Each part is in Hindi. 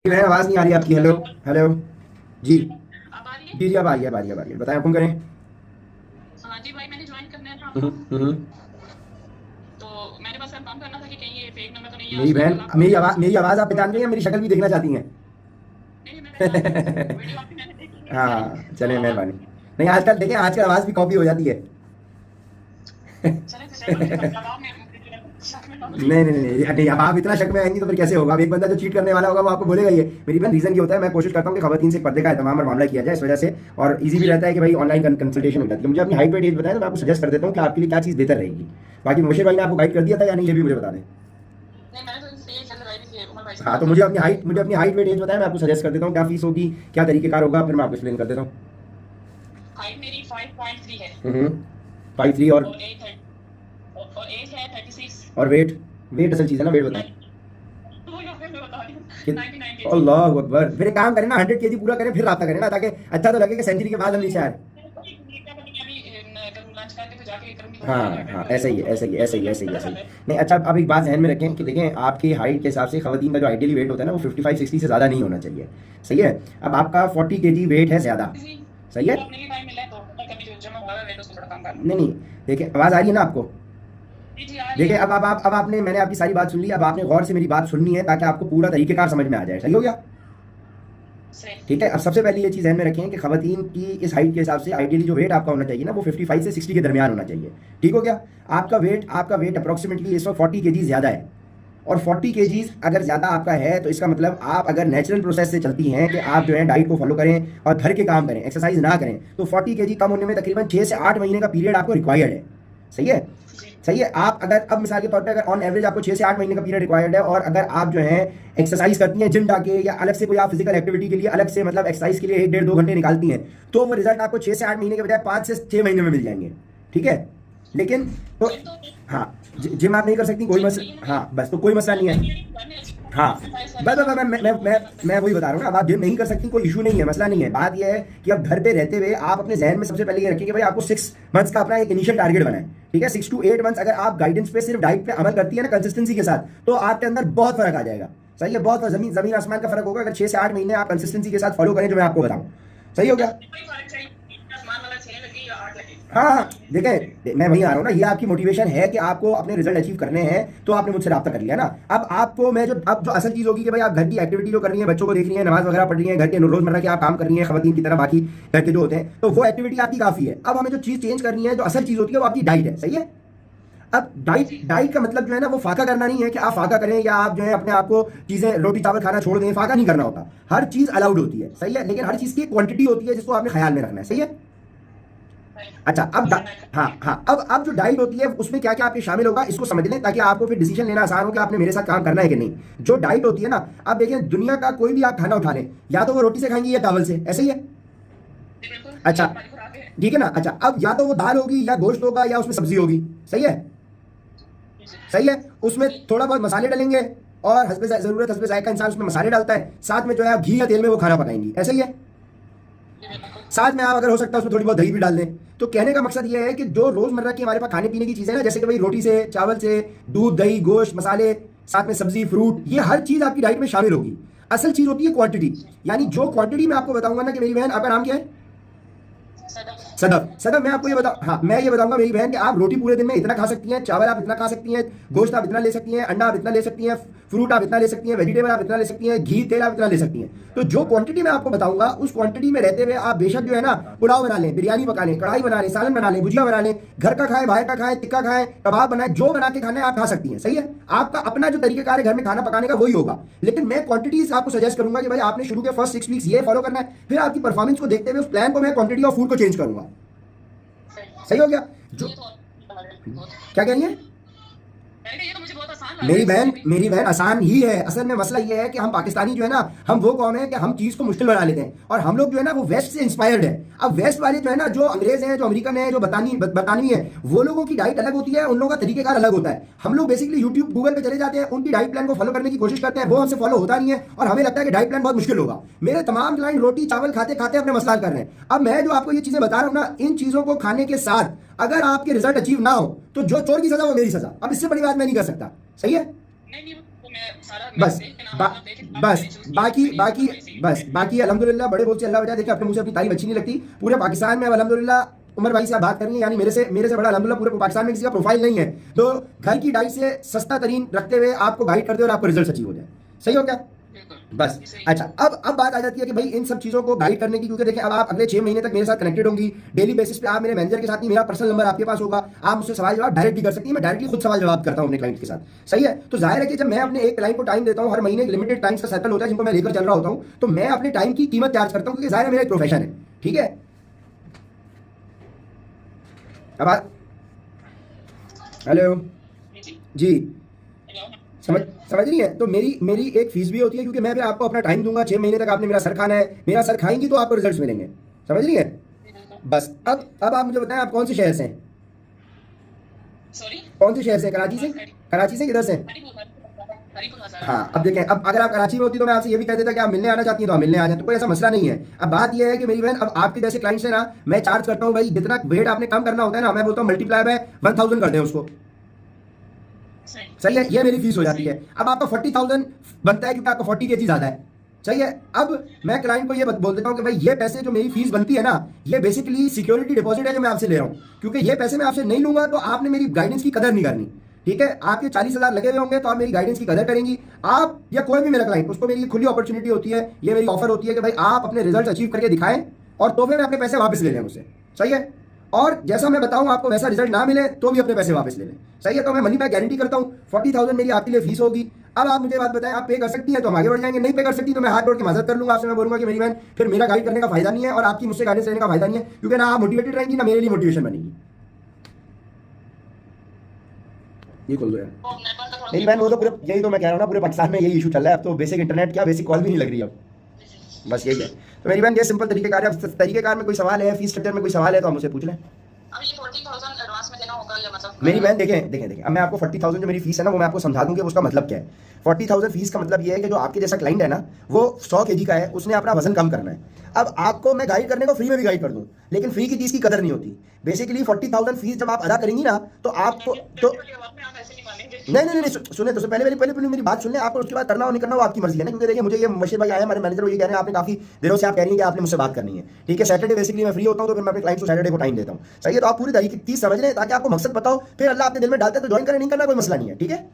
मैं आवाज़ नहीं आ रही आपकी। Hello hello. जी अब आ रही है। जी जी, अब आ रही है, अब आ रही है, अब आ रही है। बताएं, हुक्म करें। हाँ जी भाई, मैंने ज्वाइन करना था हम्म, आपको। हम्म। तो मैंने बस कंफर्म करना था कि कहीं ये फेक नंबर तो नहीं है। मेरी आजकल बहन, तो लाखों मेरी लोग आवाज़, मेरी आवाज़ आप पहचान रही हैं? मेरी शक्ल भी देखना चाहती हैं? नहीं नहीं, मैं पहचान रही हूँ, वीडियो आपकी मैंने देखी है सारी। हाँ, तो चले, अब आप मेहरबानी। नहीं, आजकल देखें, आजकल आवाज़ भी कॉपी हो जाती है। चले तो चलो, लेकिन अब लगाओ मैं शक में डालो नहीं नहीं नहीं नहीं, अब आप इतना शक में आएंगी तो फिर कैसे होगा? अब एक बंदा जो चीट करने वाला होगा वो आपको बोलेगा ये। मेरी बहन, रीजन ये होता है, मैं कोशिश करता हूँ कि खवातीन से पर्दे का एहतमाम और मामला किया जाए इस वजह से। और इजी भी जी रहता है कि भाई ऑनलाइन कंसल्टेशन हो जाती है। मुझे अपनी हाइट वेट एज बताएं तो मैं आपको सजेस्ट कर देता हूँ कि आपके लिए क्या चीज़ बेहतर रहेगी। बाकी मुशीर भाई ने आपको गाइड कर दिया था या नहीं, ये भी मुझे बता दें। नहीं, मैंने तो इनसे ये चल रहा है कि उमर भाई से हाँ, बात तो कर लो। मुझे अपनी हाइट वेट एज बताएं, मैं आपको सजेस्ट कर देता हूँ क्या फीस होगी, क्या तरीकेकार होगा, फिर मैं आपको एक्सप्लेन कर देता हूँ। हाइट मेरी 5.3 है। 5'3" और और एज है, और एज है 36। और वेट। वेट असल चीज़ है ना, वेट बताएं। वो यहाँ पे मैं बता रही हूँ, कि 99 केजी। अल्लाह अकबर, फिर एक काम करें ना, 100 kg पूरा करें फिर रब्ता करें ना, ताकि अच्छा तो लगे कि सेंचुरी के बाद हम नीचे आए। करूँ लंच करके तो जाके करूँगी, थोड़ा हाँ खाना खा हाँ, करके ऐसा ही है, तो ऐसा ही है, ऐसा ही है, ऐसा ही है, गलत ऐसा ही है। है। नहीं, अच्छा, अब एक बात ध्यान में रखें कि देखें, आपकी हाइट के हिसाब से खवातीन का जो आइडियली वेट होता है ना, वो 55-60 से ज़्यादा नहीं होना चाहिए। सही है। अब आपका 40 kg वेट है ज़्यादा। जी, सही है। तो अपने लिए टाइम मिला है तो कभी जो जमा हुआ है तो उसको थोड़ा कम कर लो। नहीं नहीं, देखिए, आवाज़ आ रही है ना आपको? जी जी, आ रही है। देखिए, अब आपने, मैंने आपकी सारी बात सुन ली, अब आपने गौर से मेरी बात सुननी है ताकि आपको पूरा तरीकेकार समझ में आ जाए। सही हो गया? सही। ठीक है। अब सबसे पहले ये चीज़ ध्यान में रखें कि खवातीन की इस हाइट के हिसाब से आइडियली जो वेट आपका होना चाहिए ना, वो 55 से 60 के दरमियान होना चाहिए। ठीक हो गया? आपका वेट अप्रोक्सीमेटली इस वक्त 40 kg ज़्यादा है। और 40 kg जी अगर ज़्यादा आपका है तो इसका मतलब आप अगर नेचुरल प्रोसेस से चलती हैं कि आप जो है डाइट को फॉलो करें और घर के काम करें, एक्सरसाइज ना करें, तो 40 kg कम होने में तकरीबन 6 से 8 महीने का पीरियड आपको रिक्वायर्ड है। सही है। जी सही है। आप अगर अब मिसाल के तौर पे अगर ऑन एवरेज आपको 6 से 8 महीने का पीरियड रिक्वायर्ड है, और अगर आप जो है एक्सरसाइज करती हैं जिम जाके, या अलग से कोई आप फिजिकल एक्टिविटी के लिए अलग से मतलब एक्सरसाइज के लिए 1 डेढ़ 2 घंटे निकालती हैं, तो वो रिजल्ट आपको 6 से 8 महीने के बजाय 5 से 6 महीने में मिल जाएंगे। ठीक है। लेकिन तो जिम तो हाँ, जिम आप नहीं कर सकती, कोई जिम मसला, नहीं है हाँ बस, तो कोई मसला नहीं मैं है। कह रही हूँ घर में हाँ, एक्सरसाइज बस करनी बस बस, मैं वही बता रहा हूँ ना। अब आप जिम नहीं कर सकती, कोई इशू नहीं है, मसला नहीं है। बात यह है कि अब घर पे रहते हुए आप अपने जहन में सबसे पहले ये रखिए कि भाई आपको 6 मंथ्स का अपना एक इनिशियल टारगेट बनाए। ठीक है। 6 to 8 मंथ्स अगर आप गाइडेंस पे सिर्फ डाइट पे अमल करती है ना कंसिस्टेंसी के साथ, तो आपके अंदर बहुत फर्क आ जाएगा। सही है। बहुत जमीन जमीन आसमान का फर्क होगा अगर 6 से 8 महीने आप कंसिस्टेंसी के साथ फॉलो करें, जो मैं आपको बताऊँ। सही हो गया? कोई फर्क चाहिए, आसमान वाला 6 लगे या 8 लगे। हाँ हाँ, देखें, मैं वहीं आ रहा हूँ ना, ये आपकी मोटिवेशन है कि आपको अपने रिजल्ट अचीव करने हैं, तो आपने मुझसे रब्ता कर लिया ना। अब आपको मैं जो, अब जो असल चीज़ होगी कि भाई आप घर की एक्टिविटी जो कर रही हैं, बच्चों को देख रही हैं, नमाज वगैरह पढ़ रही हैं, घर के रोजमर्रा के आप काम कर रही हैं खवातीन की तरह, बाकी घर के जो होते हैं, तो वो एक्टिविटी आपकी काफ़ी है। अब हमें जो चीज़ चेंज करनी है, जो असल चीज़ होती है, वो आपकी डाइट है। सही है। अब डाइट जी डाइट का मतलब जो है ना, वो फाका करना नहीं है कि आप फाका करें या आप जो है अपने आप को चीज़ें रोटी चावल खाना छोड़ दें। फाका नहीं करना होता। हर चीज़ अलाउड होती है। सही है। लेकिन हर चीज़ की क्वांटिटी होती है जिसको आपने ख्याल में रखना है। सही है। सही। अच्छा, जैसे मैं हाँ करती हाँ, अब जो डाइट होती है उसमें क्या क्या आपके शामिल होगा, इसको समझ लें ताकि आपको फिर डिसीजन लेना आसान हो कि आपने मेरे साथ काम करना है कि नहीं। जो डाइट होती है ना, अब देखें, दुनिया का कोई भी आप खाना उठा लें, या तो वो रोटी से खाएंगी या चावल से। ऐसे ही है। जी बिल्कुल, ये अच्छा, हमारी खुराक है। ठीक है ना। अच्छा, अब या तो वो दाल होगी या गोश्त होगा या उसमें सब्जी होगी। सही है। जी जी सही है। उसमें थोड़ा बहुत मसाले डालेंगे, और हस्बे ज़रूरत हस्बे जायका इंसान उसमें मसाले डालता है, साथ में जो है आप घी या तेल में वो खाना पकाएंगी। ऐसे ही है। जी बिल्कुल। साथ में आप अगर हो सकता है उसमें थोड़ी बहुत दही भी डाल दें। तो कहने का मकसद ये है कि जो रोजमर्रा की हमारे पास खाने पीने की चीजें ना, जैसे कि भाई रोटी से, चावल से, दूध, दही, गोश्त, मसाले, साथ में सब्जी, फ्रूट, ये हर चीज आपकी डाइट में शामिल होगी। असल चीज होती है क्वांटिटी। यानी जो क्वांटिटी मैं आपको बताऊंगा ना, कि मेरी बहन, आपका नाम क्या है? सदफ। सदफ। सदफ, मैं आपको ये बता, सदफ। हाँ, मैं ये बताऊंगा मेरी बहन कि आप रोटी पूरे दिन में इतना खा सकती हैं, चावल आप इतना खा सकती हैं, गोश्त आप इतना ले सकती हैं, अंडा आप इतना ले सकती हैं, फ्रूट आप इतना ले सकती हैं, वेजिटेबल आप इतना ले सकती हैं, घी तेल आप इतना ले सकती हैं। तो जो क्वांटिटी मैं आपको बताऊंगा, उस क्वांटिटी में रहते हुए आप बेशक जो है ना, पुलाव बना लें, बिरयानी पका लें, कढ़ाई बना लें, सालन बना लें, भुजिया बना लें, घर का खाएं, बाहर का खाएं, टिक्का खाएं, कबाब बनाएं, जो बना के खाना है आप खा सकती हैं। सही है। आपका अपना जो तरीकेकार है घर में खाना पकाने का, वही होगा। लेकिन मैं क्वांटिटीज आपको सजेस्ट करूंगा कि भाई आपने शुरू के फर्स्ट 6 वीक्स ये फॉलो करना है, फिर आपकी परफॉर्मेंस को देखते हुए उस प्लान को मैं क्वांटिटी ऑफ फूड को चेंज करूंगा। सही। सही हो गया? जो, ये तो अच्छा लग रहा है बहुत। क्या कह रही है? मैंने कहा ये तो मुझे बहुत आसान लग रहा है इससे भी। मेरी बहन, आसान ही है। असल में मसला ये है कि हम पाकिस्तानी जो है ना, हम वो कौम है कि हम चीज़ को मुश्किल बना लेते हैं, और हम लोग जो है ना वो वेस्ट से इंस्पायर्ड है। अब वेस्ट वाले जो है ना, जो अंग्रेज हैं, जो अमेरिकन है, जो बरतानवी है, वो लोगों की डाइट अलग होती है, उन लोगों का तरीकेकार अलग होता है। हम लोग बेसिकली यूट्यूब गूगल पे चले जाते हैं, उनकी डाइट प्लान को फॉलो करने की कोशिश करते हैं, वो हमसे फॉलो होता नहीं है, और हमें लगता है कि डाइट प्लान बहुत मुश्किल होगा। मेरे तमाम क्लाइंट रोटी चावल खाते खाते अपने मसला कर रहे हैं। अब मैं जो आपको ये चीज़ें बता रहा हूँ ना, इन चीज़ों को खाने के साथ अगर आपके रिजल्ट अचीव ना हो, तो जो चोर की सजा वो मेरी सजा। अब इससे बड़ी बात मैं नहीं कर सकता। सही है। नहीं नहीं, वो मैं सारा बस देख के नाम आप देखे, आप बस मैंने choose किया, बाकी मेरी बाकी choice थी। बस बाकी अल्हम्दुलिल्लाह बड़े बोल से अल्लाह वजह। देखिए अपने मुंह से अपनी तारीफ अच्छी नहीं लगती। पूरे पाकिस्तान में अब अल्हम्दुलिल्लाह उमर भाई से आप बात करेंगे, यानी मेरे से बड़ा अल्हम्दुलिल्लाह पूरे पाकिस्तान में किसी का प्रोफाइल नहीं है तो घर की डाइट से सस्ता तरीन रखते हुए आपको गाइड करते और आपको रिजल्ट अचीव हो जाए। सही हो क्या? बिल्कुल। बस ये सही। अच्छा, अब बात आ जाती है कि भाई इन सब चीज़ों को गाइड करने की, क्योंकि देखिए अब आप अगले 6 महीने तक मेरे साथ कनेक्टेड होंगी। डेली बेसिस पे आप मेरे मैनेजर के साथ नहीं, मेरा पर्सनल नंबर आपके पास होगा, आप मुझसे सवाल जवाब डायरेक्ट भी कर सकती हैं। मैं डायरेक्टली खुद सवाल जवाब करता हूँ अपने क्लाइंट के साथ। सही है? तो जाहिर है कि जब मैं अपने एक क्लाइंट को टाइम देता हूँ, हर महीने एक लिमिटेड टाइम्स का सर्कल होता है जिनको मैं लेकर चल रहा होता हूँ, तो मैं अपने टाइम की कीमत चार्ज करता हूँ, क्योंकि जाहिर है मेरा एक प्रोफेशन है। ठीक है? अब हेलो जी जी, हेलो। समझ रही है? तो मेरी एक फीस भी होती है, क्योंकि मैं फिर आपको अपना टाइम दूंगा। 6 महीने तक आपने मेरा सर खाना है, मेरा सर खाएंगी तो आपको रिजल्ट्स मिलेंगे। समझ रही है? बस अब आप मुझे बताएं, आप कौन से शहर से हैं? सॉरी, कौन से शहर से? कराची से? कराची से किधर से? हरिपुर हज़ारा। हाँ, अब देखें, अब अगर आप कराची में होती तो मैं आपसे ये भी कह देता कि आप मिलने आना चाहती हैं तो आप मिलने आ जाए, तो कोई ऐसा मसला नहीं है। अब बात यह है कि मेरी बहन, अब आपके जैसे क्लाइंट से ना मैं चार्ज करता हूँ भाई, जितना वेट आपने कम करना होता है ना, मैं बोलता हूँ मल्टीप्लाई बाय 1000 कर दें उसको। सही है? ये मेरी फीस हो जाती है। अब आपका 40,000 बनता है क्योंकि आपका 40 kg ज्यादा है। सही है? अब मैं क्लाइंट को ये बोल देता हूँ कि भाई ये पैसे जो मेरी फीस बनती है ना, ये बेसिकली सिक्योरिटी डिपॉजिट है जो मैं आपसे ले रहा हूँ, क्योंकि ये पैसे मैं आपसे नहीं लूंगा तो आपने मेरी गाइडेंस की कदर नहीं करनी। ठीक है? आपके 40,000 लगे हुए होंगे तो आप मेरी गाइडेंस की कदर करेंगी। आप या कोई भी मेरा क्लाइंट, उसको मेरी खुली अपॉर्चुनिटी होती है, ये मेरी ऑफर होती है कि भाई आप अपने रिजल्ट अचीव करके दिखाएं और तोहफे में अपने पैसे वापस ले लें मुझसे। सही है? और जैसा मैं बताऊं आपको वैसा रिजल्ट ना मिले तो भी अपने पैसे वापस ले लें। सही है? तो मैं मनी बैक गारंटी करता हूं। 40,000 मेरी आपके लिए फीस होगी। अब आप मुझे बात बताएं, आप पे कर सकती हैं तो हम आगे बढ़ जाएंगे, नहीं पे कर सकती तो मैं हाथ जोड़ के माजरत कर लूंगा आपसे। मैं बोलूंगा कि मेरी बहन फिर मेरा गाइड करने का फायदा नहीं है और आपकी मुझसे गाइडेंस लेने का फायदा नहीं है, क्योंकि ना आप मोटिवेटेड रहेंगी ना मेरे लिए मोटिवेशन बनेगी। ये खोल दो यार मेरी बहन। वो तो पूरे, यही तो मैं कह रहा हूँ ना, पूरे पाकिस्तान में यही इशू चल रहा है अब तो। बेसिक इंटरनेट क्या, बेसिक कॉल भी नहीं लग रही अब। बस यही है। तो मेरी बहन ये सिंपल तरीकेकार है। अब तरीकेकार में कोई सवाल है, फीस स्ट्रक्चर में कोई सवाल है तो आप मुझसे पूछ लें। अब ये 40,000 एडवांस में देना होगा या मतलब? मेरी बहन देखें, अब मैं आपको 40,000 जो मेरी फीस है ना, वो मैं आपको समझा दूं कि उसका मतलब क्या है। 40,000 फीस का मतलब ये है कि जो आपके जैसा क्लाइंट है ना, वो 100 kg का है, उसने अपना वजन कम करना है। अब आपको मैं गाइड करने को फ्री में भी गाइड कर दूं, लेकिन फ्री की चीज़ की कदर नहीं होती। बेसिकली 40,000 फीस जब आप अदा करेंगी ना तो आपको तो आप ऐसे नहीं मानेंगे। नहीं, सुने तो पहले मेरी बात सुन लें आप, और उसके बाद करना और नहीं करना वो आपकी मर्जी है ना। क्योंकि देखिए मुझे ये मशीर भाई आए हमारे मैनेजर, वो ये कह रहे हैं आपने काफी दिनों से आप कह रही हैं कि आपने मुझसे बात करनी है। ठीक है? सैटरडे बेसिकली मैं फ्री होता हूं तो फिर मैं अपने क्लाइंट को सैटरडे को टाइम देता हूं। सही है? तो आप पूरी तरीके चीज समझ लें ताकि आपको मकसद पता हो, फिर अल्लाह आपके दिल में डालते हैं तो ज्वाइन करें, नहीं करना कोई मसला नहीं है। ठीक है?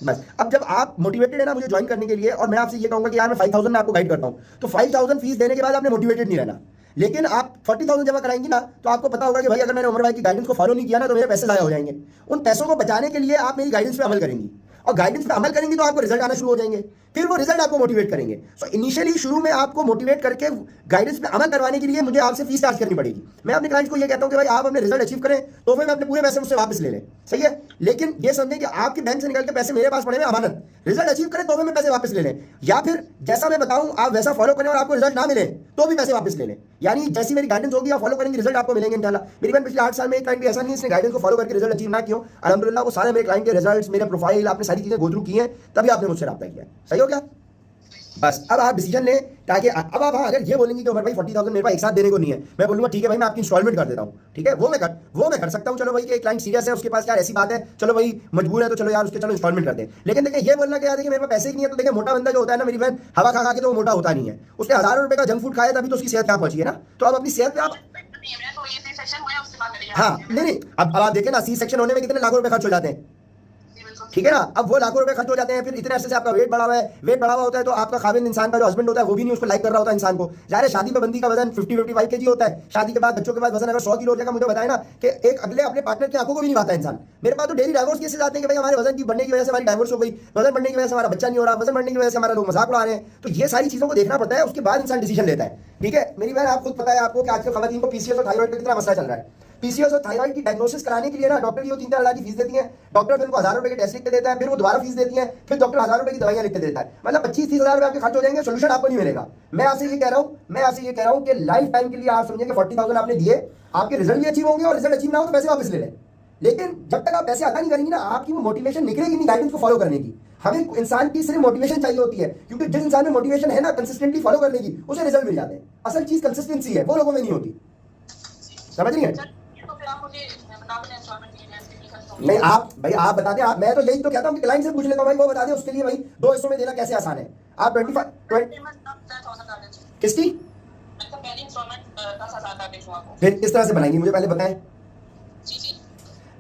बस अब जब आप मोटिवेटेड है ना मुझे ज्वाइन करने के लिए, और मैं आपसे ये कहूंगा कि यार मैं 5,000 में आपको गाइड करता हूं, तो 5,000 फीस देने के बाद आपने मोटिवेटेड नहीं रहना। लेकिन आप 40,000 जमा कराएंगी ना तो आपको पता होगा कि भाई अगर मैंने उमर भाई की गाइडेंस को फॉलो नहीं किया ना तो मेरे पैसे ज़ाया हो जाएंगे। उन पैसों को बचाने के लिए आप मेरी गाइडेंस पे अमल करेंगी, और गाइडेंस पे अमल करेंगी तो आपको रिजल्ट आना शुरू हो जाएंगे, फिर वो रिजल्ट आपको मोटिवेट करेंगे। सो इनिशियली शुरू में आपको मोटिवेट करके गाइडेंस पे अमल करवाने के लिए मुझे आपसे फीस चार्ज करनी पड़ेगी। मैं अपने क्लाइंट्स को ये कहता हूं कि भाई आप अपने रिजल्ट अचीव करें तो फिर मैं अपने पूरे पैसे मुझसे वापस ले लें। सही है? लेकिन ये समझें कि आपके बैंक से निकल के पैसे मेरे पास पड़े हुए अमानत, रिजल्ट अचीव करें तो मैं पैसे वापस ले लें, या फिर जैसा मैं बताऊं आप वैसा फॉलो करें और आपको रिजल्ट ना मिले तो भी पैसे वापस ले लें। यानी जैसी मेरी गाइडेंस होगी आप फॉलो करेंगे, रिजल्ट आपको मिलेंगे इंशाल्लाह। मेरी बहन पिछले 8 साल में एक क्लाइंट भी ऐसा नहीं है इसने गाइडेंस को फॉलो करके रिजल्ट अचीव ना किया। अल्हम्दुलिल्लाह वो सारे मेरे क्लाइंट के रिजल्ट्स, मेरे प्रोफाइल, आपने सारी चीजें गो थ्रू की हैं, तभी आपने मुझसे राब्ता किया। सही हो क्या? बस अब आप डिसीजन लें, ताकि अब आप अगर ये बोलेंगे कि उमर भाई 40,000 मेरे पास एक साथ देने को नहीं है, मैं बोलूंगा ठीक है भाई मैं आपकी इंस्टॉलमेंट कर देता हूँ। ठीक है? वो मैं कर सकता हूँ। चलो भाई कि एक क्लाइंट सीरियस है, उसके पास यार ऐसी बात है, चलो भाई मजबूर है तो चलो यार उसके चलो इंस्टॉलमेंट कर दे। लेकिन देखिए ये बोलना कि यार देखिए मेरे पास पैसे ही नहीं है, तो देखिए मोटा बंदा जो होता है ना मेरी बहन, हवा खा के तो वो मोटा होता नहीं है। उसने हज़ारों रुपए का जंक फूड खाया तभी तो उसकी सेहत यहाँ पहुंची है ना। तो अब अपनी सेहत पे आप हाँ नहीं, अब आप देखें ना, सी सेक्शन होने में कितने लाखों रुपए खर्च हो जाते हैं। ठीक है ना? अब वो लाखों रुपए खर्च हो जाते हैं, फिर इतने अरसे से आपका वेट बढ़ा हुआ है, वेट बढ़ा हुआ होता है तो आपका खाविंद इंसान का जो हस्बैंड होता है वो भी नहीं उसको लाइक कर रहा होता है इंसान को। ज़ाहिर है शादी पे बंदी का वजन 50-55 kg होता है, शादी के बाद बच्चों के बाद वजन अगर 100 किलो हो जाएगा, मुझे बताए ना कि एक अगले अपने पार्टनर की आंखों को भी नहीं भाता इंसान। मेरे पास तो डेली डाइवोर्स केसेस आते हैं कि भाई हमारे वजन की बढ़ने की वजह से हमारी डाइवोर्स हो गई, वजन बढ़ने की वजह से हमारा बच्चा नहीं हो रहा, वजन बढ़ने की वजह से हमारा लोग मजाक उड़ा रहे हैं। तो ये सारी चीज़ों को देखना पड़ता है, उसके बाद इंसान डिसीजन लेता है। ठीक है? मेरी बहन आप खुद पता है आपको कि आजकल खवातीन को पीसीओएस और थायराइड का कितना मसला चल रहा है। पीसीओएस और थायराइड की डायग्नोसिस कराने के लिए ना डॉक्टर की वो 3-4 लाख की फीस देती है, डॉक्टर फिर उनको 1,000 रुपए के टेस्ट लिख के देता है, फिर वो दोबारा फीस देती है, फिर डॉक्टर 1,000 रुपए की दवाइयां लिख के देता है। मतलब 25-30 हज़ार रुपए आपके खर्च हो जाएंगे, सोल्यूशन आपको नहीं मिलेगा। मैं आपसे ये कह रहा हूँ कि लाइफ टाइम के लिए आप समझें कि 40,000 आपने दिए, आपके रिजल्ट भी अचीव होंगे, और रिजल्ट अचीव ना हो तो पैसे वापस ले लें। लेकिन जब तक आप पैसे अदा नहीं करेंगे ना, आपकी वो मोटिवेशन निकलेगी नहीं गाइडेंस को फॉलो करने की। हमें इंसान की सिर्फ मोटिवेशन चाहिए होती है, क्योंकि जिस इंसान में मोटिवेशन है ना कंसिस्टेंटली फॉलो करने की, उसे रिजल्ट मिल जाते हैं। असल चीज कंसिस्टेंसी है, वो लोगों में नहीं होती। समझ रही है? नहीं आप भाई आप बता दें, आप मैं तो यही तो कहता हूँ कि क्लाइंट से पूछ लेता हूँ भाई, वो बता दे उसके लिए भाई 2 हिस्सों में देना कैसे आसान है। आप 20 किसकी फिर किस तरह से बनाएंगी मुझे पहले बताएं।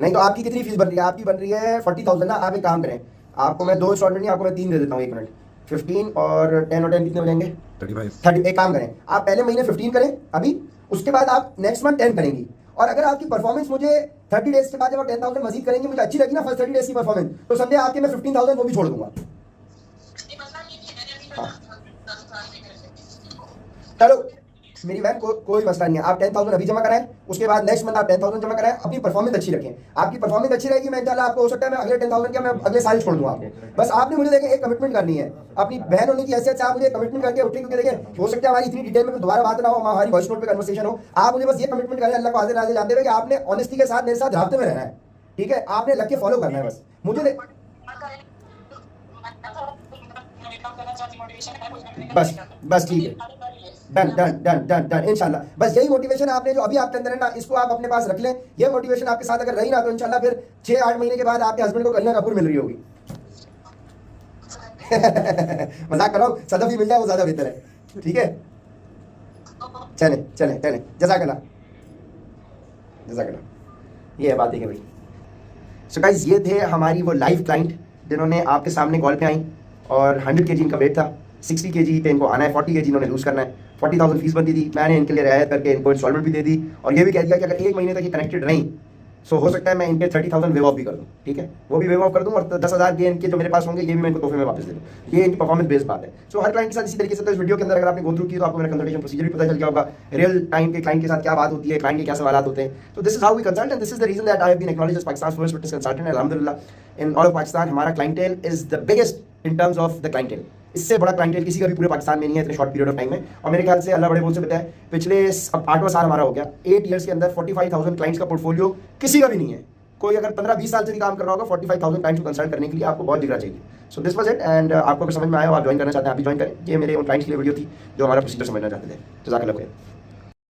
नहीं तो आपकी कितनी फीस बन रही है? आपकी बन रही है 40,000 ना। आप एक काम करें, आपको मैं 2 इंस्टॉलमेंट नहीं, आपको मैं 3 दे देता हूँ। 1 मिनट, 15 और 10 और 10 कितने हो जाएंगे? 30। एक काम करें, आप पहले महीने 15 करें अभी, उसके बाद आप नेक्स्ट मंथ 10 करेंगी। और अगर आपकी परफॉर्मेंस मुझे 30 डेज के बाद जब आप 10,000 मजीद करेंगे, मुझे अच्छी लगी ना फर्स्ट 30 डेज की परफॉर्मेंस, तो समझे आपके मैं 15,000 वो भी छोड़ दूंगा। हाँ चलो मेरी बहन कोई मसला नहीं है। आप 10,000 अभी जमा कराएं, उसके बाद नेक्स्ट मंथ आप 10,000 जमा कराएं, अपनी परफॉर्मेंस अच्छी रखें। आपकी परफॉर्मेंस अच्छी रहेगी, मैं इंशाल्लाह आपको हो सकता है मैं अगले 10,000 क्या मैं अगले साल छोड़ दूंगा आपको। बस आपने मुझे देखें एक कमिटमेंट करनी है अपनी बहन होने की हैसियत से, आप मुझे कमिटमेंट करके उठे, क्योंकि देखें हो सकता है हमारी इतनी डिटेल में दोबारा बात ना हो, हमारी वॉइस नोट पे कन्वर्सेशन हो। आप मुझे बस ये कमिटमेंट करें अल्लाह को हाजिर नाज़िर जानते हुए कि आपने ऑनेस्टी के साथ मेरे साथ राब्ते में रहना है, ठीक है? आपने लग के फॉलो करना है बस मुझे। बस ठीक है, done done done done done इंशाल्लाह। बस यही मोटिवेशन आपने जो अभी आपके अंदर है ना, इसको आप अपने पास रख लें। ये मोटिवेशन आपके साथ अगर रही ना, तो इंशाल्लाह फिर 6-8 महीने के बाद आपके हस्बैंड को करीना कपूर मिल रही होगी। मजाक कर रहा हूँ, सदफ ही मिल जाए वो ज़्यादा बेहतर है, ठीक है? चले चले चले, जज़ाकल्लाह जज़ाकल्लाह। ये है बात है भाई। सो गाइस ये थे हमारी वो लाइव क्लाइंट जिन्होंने आपके सामने कॉल पे आई और 100 kg इनका वेट था, 60 kg पे इनको आना है, 40 kg इन्होंने लूज़ करना है। 40,000 फीस बनती थी, मैंने इनके लिए रियायत करके इनको इंस्टॉलमेंट भी दे दी और ये भी कह दिया कि अगर 1 महीने तक ये कनेक्टेड रही सो हो सकता है मैं इनके 30,000 वेव ऑफ भी कर दूँ, ठीक है? वो भी वेव ऑफ कर दूँ और 10,000 के इनके जो मेरे पास होंगे ये भी मैं इनको तोहफे में वापस दे दूँ। ये इनकी परफॉर्मेंस बेस्ड बात है। सो हर क्लाइंट के साथ इसी तरीके से, तो इस वीडियो के अंदर अगर आपने गो थ्रू की तो आपको मेरा कंसल्टेशन प्रोसीजर भी पता चल गया होगा, रियल टाइम के क्लाइंट के साथ क्या बात होती है, क्लाइंट के क्या सवाल होते हैं। तो this is how we consult and this is the reason that I have been acknowledged as Pakistan's first fitness consultant. अल्हम्दुलिल्लाह इन ऑल ऑफ पाकिस्तान हमारा clientele is the biggest in terms of the clientele. इससे बड़ा क्लाइंटेल किसी का भी पूरे पाकिस्तान में नहीं है इतने शॉर्ट पीरियड ऑफ टाइम में। और मेरे ख्याल से अल्लाह बड़े बोल से बताए पिछले 8वां साल हमारा हो गया, 8 ईयर्स के अंदर 45,000 क्लाइंट्स का पोर्टफोलियो किसी का भी नहीं है। कोई अगर 15-20 साल से भी काम कर रहा होगा 45,000 क्लाइंट्स को कंसल्ट करने के लिए आपको बहुत जिगरा चाहिए। So this was it and आपको अगर समझ में आया हो, आप ज्वाइन करना चाहते हैं आप भी ज्वाइन करें। ये मेरे उन क्लाइंट्स के लिए वीडियो थी जो हमारा प्रोसीजर समझना चाहते थे। जज़ाकल्लाह खैर।